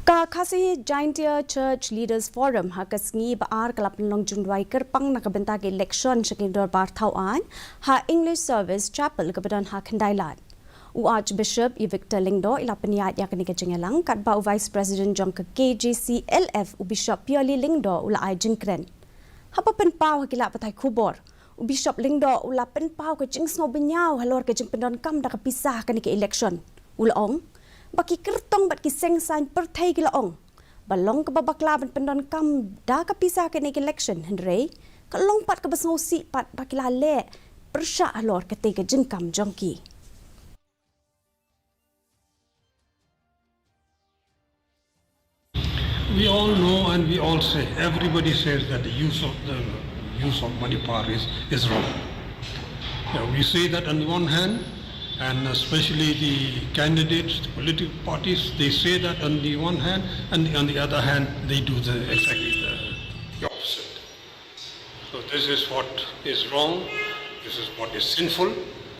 KHASI Jingdwai Church Leaders Forum hakasngi baar kalap Pynlong Jingdwai Kyrpang nak Bynta ke Ilekshon Iingdorbar Thawain ha English Service Chapel kebetulan ha Kendailan. Archbishop Victor Lingdo ila peniat yak ni ke Jingdwai kat bau Vice President jong ke KHASI LF Bishop Pioli Lingdo ula ai jingkren. Hapa penpau hakila patai kubor. Bishop Lingdo ula penpau ke jingsno benyau halor ke jing pendon kam dak pisah ke ni ke election. Ula ong baki kertong bat ki sengsan pertai ki laong balong ke babakla ban pendon kam da ka pisah ke ni election hendrei ka longpat ke besnosi pat baki la le persya alor ke te ke jengkam jongki. We all know and we all say, everybody says that the use of money power is wrong. We say that on the one hand, and especially the candidates, the political parties, they say that on the one hand, and on the other hand, they do exactly the opposite. So this is what is wrong, this is what is sinful,